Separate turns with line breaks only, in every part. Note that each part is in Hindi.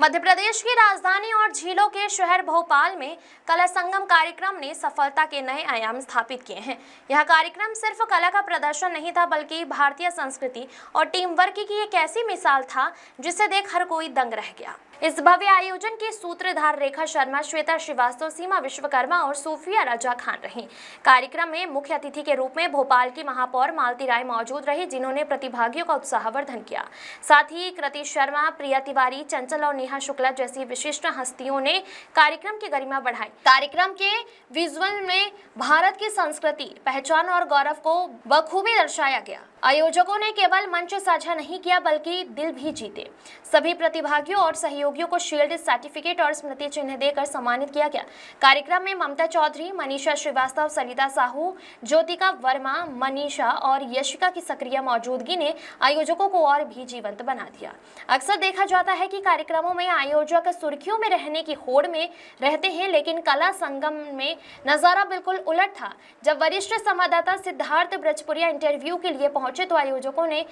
मध्य प्रदेश की राजधानी और झीलों के शहर भोपाल में कला संगम कार्यक्रम ने सफलता के नए आयाम स्थापित किए हैं। यह कार्यक्रम सिर्फ कला का प्रदर्शन नहीं था, बल्कि भारतीय संस्कृति और टीम वर्क की एक ऐसी मिसाल था जिसे देख हर कोई दंग रह गया। इस भव्य आयोजन की सूत्रधार रेखा शर्मा, श्वेता श्रीवास्तव, सीमा विश्वकर्मा और सूफिया रजा खान रही। कार्यक्रम में मुख्य अतिथि के रूप में भोपाल की महापौर मालती राय मौजूद रही, जिन्होंने प्रतिभागियों का उत्साहवर्धन किया। साथ ही कृति शर्मा, प्रिया तिवारी, चंचल और नेहा शुक्ला जैसी विशिष्ट हस्तियों ने कार्यक्रम की गरिमा बढ़ाई। कार्यक्रम के विजुअल में भारत की संस्कृति, पहचान और गौरव को बखूबी दर्शाया गया। आयोजकों ने केवल मंच साझा नहीं किया, बल्कि दिल भी जीते। सभी प्रतिभागियों और सहयोगियों को शील्ड, सर्टिफिकेट और स्मृति चिन्ह देकर सम्मानित किया गया। कार्यक्रम में ममता चौधरी, मनीषा श्रीवास्तव, सरिता साहू, ज्योतिका वर्मा, मनीषा और यशिका की सक्रिय मौजूदगी ने आयोजकों को और भी जीवंत बना दिया। अक्सर देखा जाता है कि कार्यक्रमों में आयोजक सुर्खियों में रहने की होड़ में रहते हैं, लेकिन कला संगम में नजारा बिल्कुल उलट था। जब वरिष्ठ संवाददाता सिद्धार्थ ब्रजपुरिया इंटरव्यू के लिए पहुंचे तो आयोजकों ने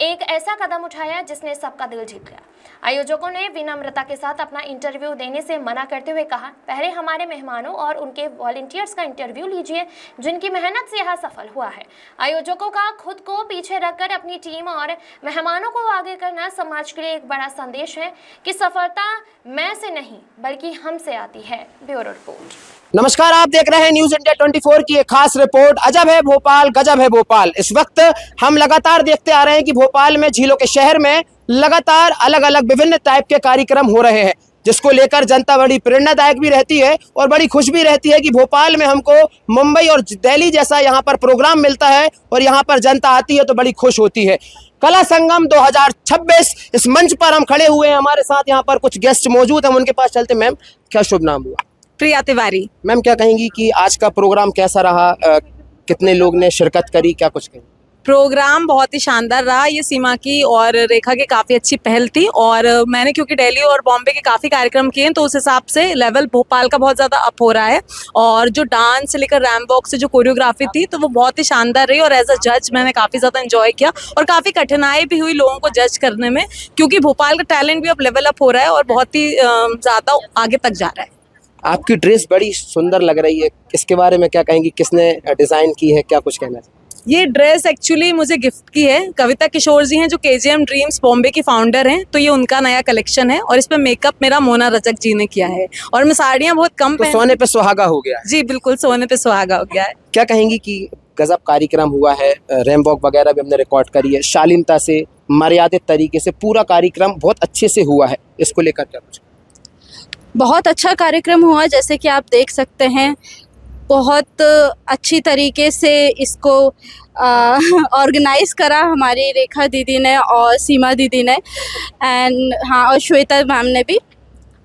एक ऐसा कदम उठाया जिसने सबका दिल जीत लिया। आयोजकों ने विनम्रता के साथ अपना इंटरव्यू देने से मना करते हुए कहा, पहले हमारे मेहमानों और उनके वॉलंटियर्स का इंटरव्यू लीजिए, जिनकी मेहनत से यह सफल हुआ है। आयोजकों का खुद को पीछे रखकर अपनी टीम और मेहमानों को आगे करना समाज के लिए एक बड़ा संदेश है कि सफलता मैं से नहीं बल्कि हमसे आती है। Bureau report.
नमस्कार, आप देख रहे हैं न्यूज इंडिया 24 की एक खास रिपोर्ट। अजब है भोपाल, गजब है भोपाल। इस वक्त हम लगातार देखते आ रहे हैं कि भोपाल में, झीलों के शहर में लगातार अलग अलग विभिन्न टाइप के कार्यक्रम हो रहे हैं, जिसको लेकर जनता बड़ी प्रेरणादायक भी रहती है और बड़ी खुश भी रहती है कि भोपाल में हमको मुंबई और दिल्ली जैसा यहाँ पर प्रोग्राम मिलता है और यहाँ पर जनता आती है तो बड़ी खुश होती है। कला संगम 2026 इस मंच पर हम खड़े हुए हैं। हमारे साथ यहाँ पर कुछ गेस्ट मौजूद हैं, उनके पास चलते। मैम, क्या शुभ नाम हुआ?
प्रिया तिवारी।
मैम, क्या कहेंगी कि आज का प्रोग्राम कैसा रहा? कितने लोग ने शिरकत करी, क्या कुछ कहें?
प्रोग्राम बहुत ही शानदार रहा। ये सीमा की और रेखा की काफ़ी अच्छी पहल थी और मैंने क्योंकि दिल्ली और बॉम्बे के काफ़ी कार्यक्रम किए हैं तो उस हिसाब से लेवल भोपाल का बहुत ज़्यादा अप हो रहा है। और जो डांस से लेकर रैम्प वॉक से जो कोरियोग्राफी थी तो वो बहुत ही शानदार रही और एज अ जज मैंने काफ़ी ज़्यादा एंजॉय किया और काफ़ी कठिनाई भी हुई लोगों को जज करने में, क्योंकि भोपाल का टैलेंट भी अब लेवल अप हो रहा है और बहुत ही ज़्यादा आगे तक जा रहा है।
आपकी ड्रेस बड़ी सुंदर लग रही है, इसके बारे में क्या कहेंगी? किसने डिजाइन की है, क्या कुछ कहना है?
ये ड्रेस एक्चुअली मुझे गिफ्ट की है। कविता किशोर जी हैं जो KGM ड्रीम्स बॉम्बे की फाउंडर हैं, तो ये उनका नया कलेक्शन है और इस पे मेकअप मेरा मोना रजक जी ने किया है और मैं साड़ियाँ बहुत कम
तो सोने पे सुहागा हो गया है।
जी बिल्कुल, सोने पे सुहागा हो गया है।
क्या कहेंगी कि गजब कार्यक्रम हुआ है, रैम्प वॉक वगैरह भी हमने रिकॉर्ड करी है, शालीनता से, मर्यादित तरीके से पूरा कार्यक्रम बहुत अच्छे से हुआ है, इसको लेकर क्या कुछ?
बहुत अच्छा कार्यक्रम हुआ, जैसे कि आप देख सकते हैं बहुत अच्छी तरीके से इसको ऑर्गेनाइज करा हमारी रेखा दीदी ने और सीमा दीदी ने एंड हाँ, और श्वेता मैम ने भी।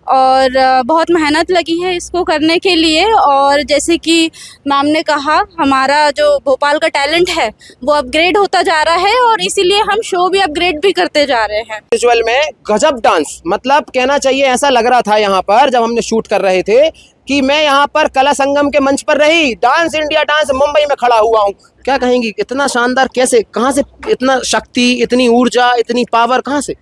और बहुत मेहनत लगी है इसको करने के लिए और जैसे कि मैम ने कहा, हमारा जो भोपाल का टैलेंट है वो अपग्रेड होता जा रहा है और इसीलिए हम शो भी अपग्रेड भी करते जा रहे हैं।
विजुअल में गजब डांस, मतलब कहना चाहिए ऐसा लग रहा था यहाँ पर जब हमने शूट कर रहे थे कि मैं यहाँ पर कला संगम के मंच पर रही, डांस इंडिया डांस मुंबई में खड़ा हुआ हूँ। क्या कहेंगी, इतना शानदार कैसे, कहाँ से इतना शक्ति, इतनी ऊर्जा, इतनी पावर कहाँ से?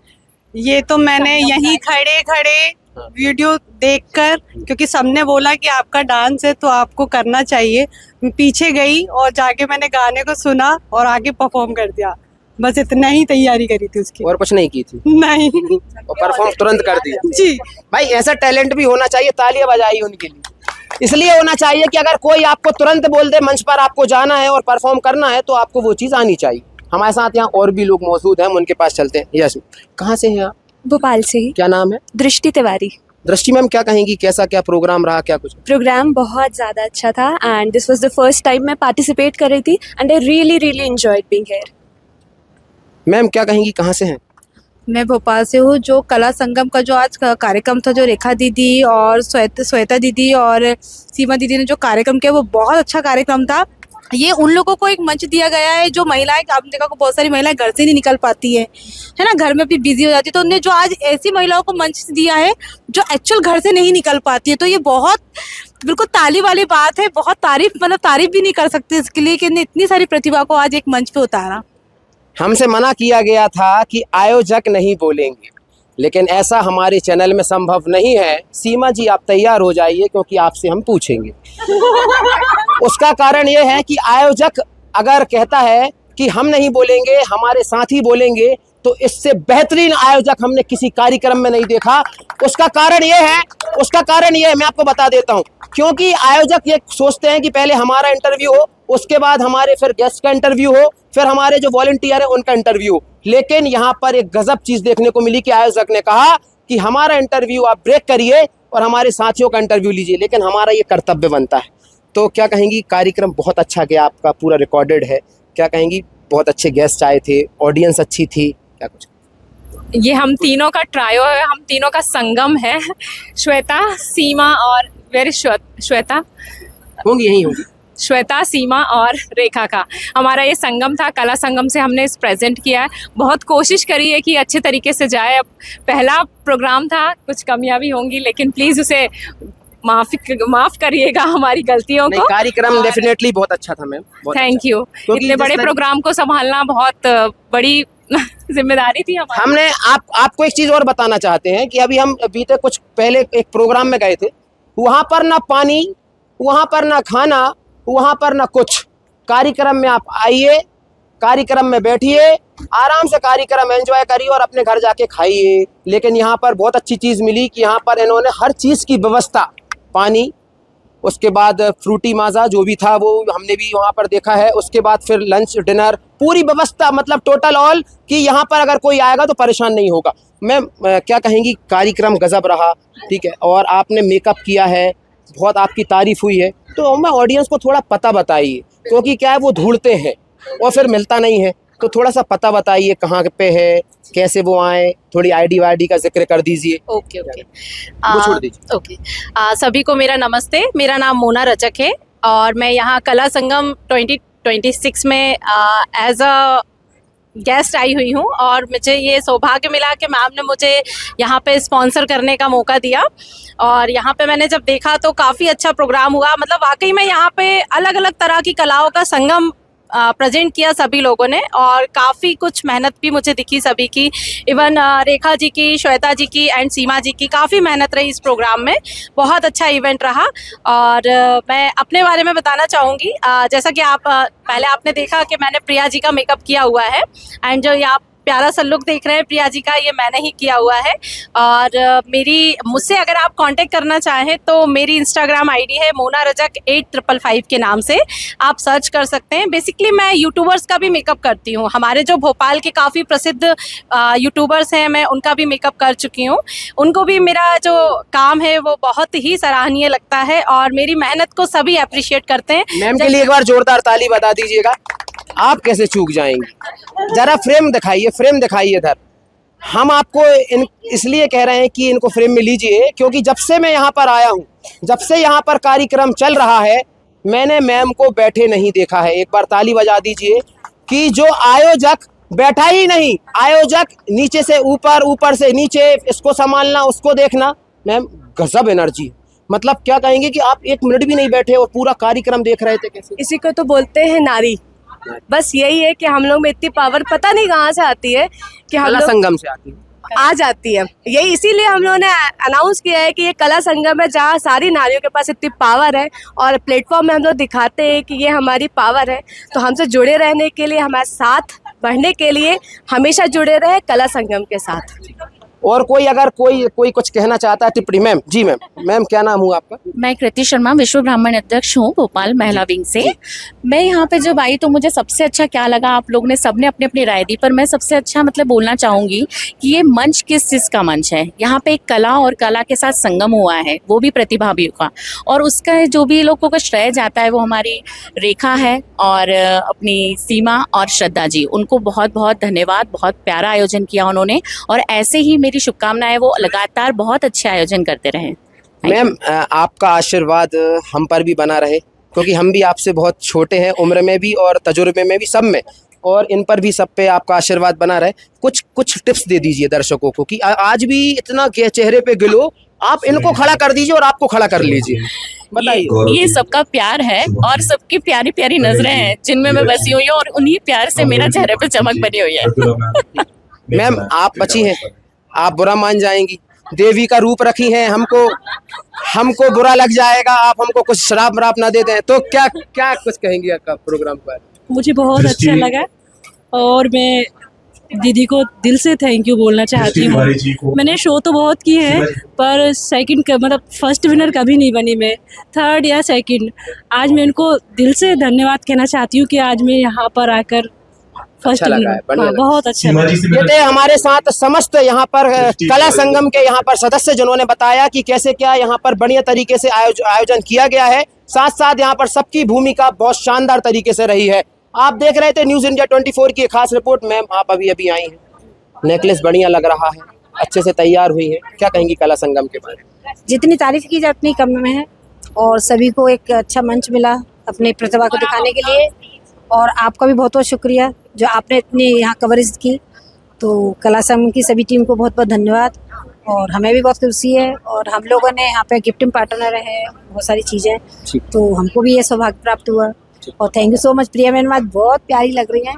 ये तो मैंने यहीं खड़े खड़े वीडियो देखकर, क्योंकि सबने बोला कि आपका डांस है तो आपको करना चाहिए, पीछे गई और जाके मैंने गाने को सुना और आगे परफॉर्म कर दिया। बस इतना ही तैयारी करी थी उसकी,
और कुछ नहीं की थी?
नहीं,
और परफॉर्म तुरंत कर दिया।
जी
भाई, ऐसा टैलेंट भी होना चाहिए। तालियां बजाई उनके लिए। इसलिए होना चाहिए कि अगर कोई आपको तुरंत बोल दे मंच पर आपको जाना है और परफॉर्म करना है तो आपको वो चीज़ आनी चाहिए। हमारे साथ यहाँ और भी लोग मौजूद हैं, हम उनके पास चलते हैं। यस, कहाँ से हैं आप?
भोपाल से ही।
क्या नाम है?
दृष्टि तिवारी।
दृष्टि मैम, क्या कहेंगी, कैसा क्या प्रोग्राम रहा, क्या कुछ?
प्रोग्राम बहुत ज़्यादा अच्छा था and this was the first time मैं पार्टिसिपेट कर रही थी and I really enjoyed being here.
Ma'am, क्या कहेंगी, कहाँ से हैं?
मैं भोपाल से हूँ। जो कला संगम का जो आज कार्यक्रम था, जो रेखा दीदी और श्वेता दीदी और सीमा दीदी ने जो कार्यक्रम किया वो बहुत अच्छा कार्यक्रम था। ये उन लोगों को एक मंच दिया गया है जो महिलाएं, आपने देखा को बहुत सारी महिलाएं घर से नहीं निकल पाती है ना, घर में भी बिजी हो जाती है, तो उन्होंने जो आज ऐसी महिलाओं को मंच दिया है जो एक्चुअल घर से नहीं निकल पाती है, तो ये बहुत बिल्कुल ताली वाली बात है। बहुत तारीफ भी नहीं कर सकते इसके लिए कि इतनी सारी प्रतिभा को आज एक मंच पे उतारा।
हमसे मना किया गया था कि आयोजक नहीं बोलेंगे, लेकिन ऐसा हमारे चैनल में संभव नहीं है। सीमा जी आप तैयार हो जाइए, क्योंकि आपसे हम पूछेंगे। उसका कारण ये है कि आयोजक अगर कहता है कि हम नहीं बोलेंगे, हमारे साथी बोलेंगे, तो इससे बेहतरीन आयोजक हमने किसी कार्यक्रम में नहीं देखा। उसका कारण ये है, मैं आपको बता देता हूँ, क्योंकि आयोजक ये सोचते हैं कि पहले हमारा इंटरव्यू हो, उसके बाद हमारे फिर गेस्ट का इंटरव्यू हो, फिर हमारे जो वॉलंटियर है उनका इंटरव्यू हो। लेकिन यहाँ पर एक गजब चीज देखने को मिली कि आयोजक ने कहा कि हमारा इंटरव्यू आप ब्रेक करिए और हमारे साथियों का इंटरव्यू लीजिए, लेकिन हमारा ये कर्तव्य बनता है। तो क्या कहेंगी, कार्यक्रम बहुत अच्छा गया आपका, पूरा रिकॉर्डेड है, क्या कहेंगी? बहुत अच्छे गेस्ट आए थे, ऑडियंस अच्छी थी, क्या कुछ?
ये हम तीनों का ट्रायो है, हम तीनों का संगम है। श्वेता, सीमा और श्वेता
होंगी
श्वेता, सीमा और रेखा का हमारा ये संगम था। कला संगम से हमने इस प्रेजेंट किया है। बहुत कोशिश करी है कि अच्छे तरीके से जाए। अब पहला प्रोग्राम था, कुछ कमियां भी होंगी, लेकिन प्लीज़ उसे माफ़ करिएगा हमारी गलतियों को।
कार्यक्रम डेफिनेटली बहुत अच्छा था मैम,
थैंक यू। इतने बड़े प्रोग्राम को संभालना बहुत बड़ी जिम्मेदारी थी हमारी।
हमने आपको एक चीज और बताना चाहते हैं कि अभी हम बीते कुछ पहले एक प्रोग्राम में गए थे, वहां पर ना पानी, वहां पर ना खाना, वहां पर ना कुछ। कार्यक्रम में आप आइए, कार्यक्रम में बैठिए, आराम से कार्यक्रम एंजॉय करिए और अपने घर जाके खाइए। लेकिन यहाँ पर बहुत अच्छी चीज मिली कि यहाँ पर इन्होंने हर चीज की व्यवस्था, पानी, उसके बाद फ्रूटी माजा जो भी था वो हमने भी वहाँ पर देखा है, उसके बाद फिर लंच डिनर, पूरी व्यवस्था, मतलब टोटल ऑल कि यहाँ पर अगर कोई आएगा तो परेशान नहीं होगा। मैम क्या कहेंगी, कार्यक्रम गजब रहा, ठीक है, और आपने मेकअप किया है, बहुत आपकी तारीफ हुई है, तो मैं ऑडियंस को थोड़ा पता बताइए, क्योंकि क्या है वो ढूंढते हैं और फिर मिलता नहीं है, तो थोड़ा सा पता बताइए कहाँ पे है, कैसे वो आए, थोड़ी आईडी वाईडी का जिक्र कर दीजिए।
ओके
वो छोड़ दीजिए।
ओके सभी को मेरा नमस्ते। मेरा नाम मोना रजक है और मैं यहाँ कला संगम 2026 में एज अ गेस्ट आई हुई हूँ और मुझे ये सौभाग्य मिला कि मैम ने मुझे यहाँ पे स्पॉन्सर करने का मौका दिया। और यहाँ पे मैंने जब देखा तो काफ़ी अच्छा प्रोग्राम हुआ। मतलब वाकई में यहाँ पे अलग अलग तरह की कलाओं का संगम प्रेजेंट किया सभी लोगों ने और काफ़ी कुछ मेहनत भी मुझे दिखी सभी की। इवन रेखा जी की, श्वेता जी की एंड सीमा जी की काफ़ी मेहनत रही इस प्रोग्राम में। बहुत अच्छा इवेंट रहा। और मैं अपने बारे में बताना चाहूँगी, जैसा कि आप पहले आपने देखा कि मैंने प्रिया जी का मेकअप किया हुआ है एंड जो आप प्यारा सा लुक देख रहे हैं प्रिया जी का, ये मैंने ही किया हुआ है। और मुझसे अगर आप कांटेक्ट करना चाहें तो मेरी इंस्टाग्राम आईडी है मोना रजक 8555 के नाम से आप सर्च कर सकते हैं। बेसिकली मैं यूट्यूबर्स का भी मेकअप करती हूँ। हमारे जो भोपाल के काफ़ी प्रसिद्ध यूट्यूबर्स हैं, मैं उनका भी मेकअप कर चुकी हूँ। उनको भी मेरा जो काम है वो बहुत ही सराहनीय लगता है और मेरी मेहनत को सभी अप्रिशिएट करते हैं।
मैम के लिए एक बार जोरदार ताली बता दीजिएगा। आप कैसे चूक जाएंगी, जरा फ्रेम दिखाइए इधर। हम आपको इसलिए कह रहे हैं कि इनको फ्रेम में लीजिए, क्योंकि जब से मैं यहाँ पर आया हूँ, जब से यहाँ पर कार्यक्रम चल रहा है, मैंने मैम को बैठे नहीं देखा है। एक बार ताली बजा दीजिए कि जो आयोजक बैठा ही नहीं, आयोजक नीचे से ऊपर, ऊपर से नीचे, इसको संभालना, उसको देखना। मैम गजब एनर्जी, मतलब क्या कहेंगे कि आप एक मिनट भी नहीं बैठे और पूरा कार्यक्रम देख रहे थे। कैसे?
इसी को तो बोलते हैं नारी। बस यही है कि हम लोग में इतनी पावर पता नहीं कहाँ से आती है कि हम
कला
लोग
संगम से आती है,
आ जाती है। यही इसीलिए हम लोगों ने अनाउंस किया है कि ये कला संगम है जहाँ सारी नारियों के पास इतनी पावर है और प्लेटफॉर्म में हम लोग दिखाते हैं कि ये हमारी पावर है। तो हमसे जुड़े रहने के लिए, हमारे साथ बढ़ने के लिए हमेशा जुड़े रहे कला संगम के साथ।
और कोई अगर कोई कुछ कहना चाहता है टिप्पणी। मैम जी, मैम क्या नाम हुआ आपका?
मैं कृति शर्मा विश्व ब्राह्मण अध्यक्ष हूँ भोपाल महिला विंग से। मैं यहाँ पे जब आई तो मुझे सबसे अच्छा क्या लगा, आप लोग ने सबने अपनी अपनी राय दी, पर मैं सबसे अच्छा मतलब बोलना चाहूँगी कि ये मंच किस चीज़ का मंच है। यहाँ पे एक कला और कला के साथ संगम हुआ है, वो भी प्रतिभागियों का, और उसका जो भी लोगों का श्रेय जाता है वो हमारी रेखा है और अपनी सीमा और श्रद्धा जी, उनको बहुत बहुत धन्यवाद। बहुत प्यारा आयोजन किया उन्होंने और ऐसे ही मेरी शुभकामनाएं, वो लगातार बहुत अच्छे आयोजन करते रहें।
मैम आपका आशीर्वाद हम पर भी बना रहे, क्योंकि हम भी आपसे बहुत छोटे हैं उम्र में भी और तजुर्बे में भी, सब में, और इन पर भी सब पे आपका आशीर्वाद बना रहे। कुछ टिप्स दे दीजिए दर्शकों को कि आज भी इतना चेहरे पे गिलो, आप इनको खड़ा कर दीजिए और आपको खड़ा कर लीजिए। बताइए।
ये सबका प्यार है और सबकी प्यारी प्यारी नजरें हैं जिनमें मैं बसी हुई हूँ और उन्हीं प्यार से मेरा चेहरे पे चमक बनी हुई है।
मैम आप बची हैं, आप बुरा मान जाएंगी। देवी का रूप रखी हैं, हमको बुरा लग जाएगा, आप हमको कुछ शराब वराब ना दे दें, तो क्या क्या कुछ कहेंगी आपका प्रोग्राम पर?
मुझे बहुत अच्छा लगा और मैं दीदी को दिल से थैंक यू बोलना चाहती हूँ। मैंने शो तो बहुत किए हैं पर सेकंड मतलब फर्स्ट विनर कभी नहीं बनी मैं, थर्ड या सेकंड। आज मैं उनको दिल से धन्यवाद कहना चाहती हूँ कि आज मैं यहाँ पर आकर फर्स्ट
अच्छा लगा है, बढ़िया लगा।
बहुत अच्छा लगा।
ये थे हमारे साथ समस्त यहाँ पर कला संगम के यहाँ पर सदस्य, जिन्होंने बताया कि कैसे क्या यहाँ पर बढ़िया तरीके से आयोजन किया गया है। साथ साथ यहाँ पर सबकी भूमिका बहुत शानदार तरीके से रही है। आप देख रहे थे न्यूज़ इंडिया 24 की एक खास रिपोर्ट। मैम, आप अभी आई हैं, नेकलेस बढ़िया लग रहा है, अच्छे से तैयार हुई है, क्या कहेंगी कला संगम के बारे में?
जितनी तारीफ की जाए उतनी कम में है और सभी को एक अच्छा मंच मिला अपनी प्रतिभा को दिखाने के लिए। और आपका भी बहुत बहुत शुक्रिया जो आपने इतनी यहाँ कवरेज की। तो कला संगम की सभी टीम को बहुत बहुत धन्यवाद और हमें भी बहुत खुशी है। और हम लोगों ने यहाँ पे गिफ्टिंग पार्टनर है, बहुत सारी चीज़ें, तो हमको भी ये सौभाग्य प्राप्त हुआ। और thank you so much Priya ma'am, आज बहुत प्यारी लग रही हैं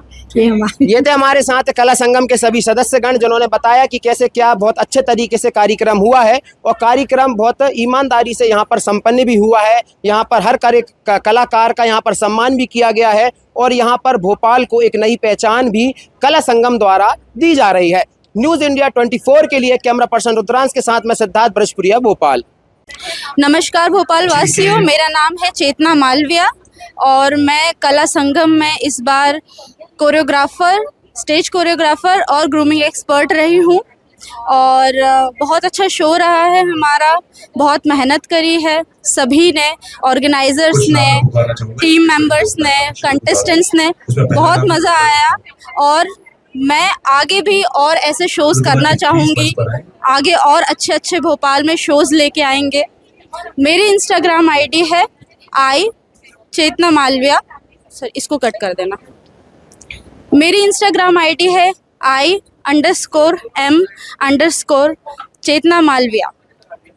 ये थे हमारे साथ कला संगम के सभी सदस्यगण, जिन्होंने बताया कि कैसे क्या बहुत अच्छे तरीके से कार्यक्रम हुआ है और कार्यक्रम बहुत ईमानदारी से यहाँ पर संपन्न भी हुआ है। यहाँ पर हर कलाकार का यहाँ पर सम्मान भी किया गया है और यहाँ पर भोपाल को एक नई पहचान भी कला संगम द्वारा दी जा रही है। न्यूज़ इंडिया 24 के लिए कैमरा पर्सन रुद्रांश के साथ मैं सिद्धार्थ ब्रजपुरिया, भोपाल।
नमस्कार भोपाल वासियों, मेरा नाम है चेतना मालविया और मैं कला संगम में इस बार कोरियोग्राफर, स्टेज कोरियोग्राफर और ग्रूमिंग एक्सपर्ट रही हूँ। और बहुत अच्छा शो रहा है हमारा, बहुत मेहनत करी है सभी ने, ऑर्गेनाइजर्स ने, टीम मेंबर्स ने, कंटेस्टेंट्स ने, बहुत मज़ा आया। और मैं आगे भी और ऐसे शोज़ करना चाहूँगी, आगे और अच्छे अच्छे भोपाल में शोज़ लेके आएंगे। मेरी इंस्टाग्राम आईडी है आई चेतना मालविया, सर इसको कट कर देना। मेरी इंस्टाग्राम आईडी है I_M_चेतना मालविया।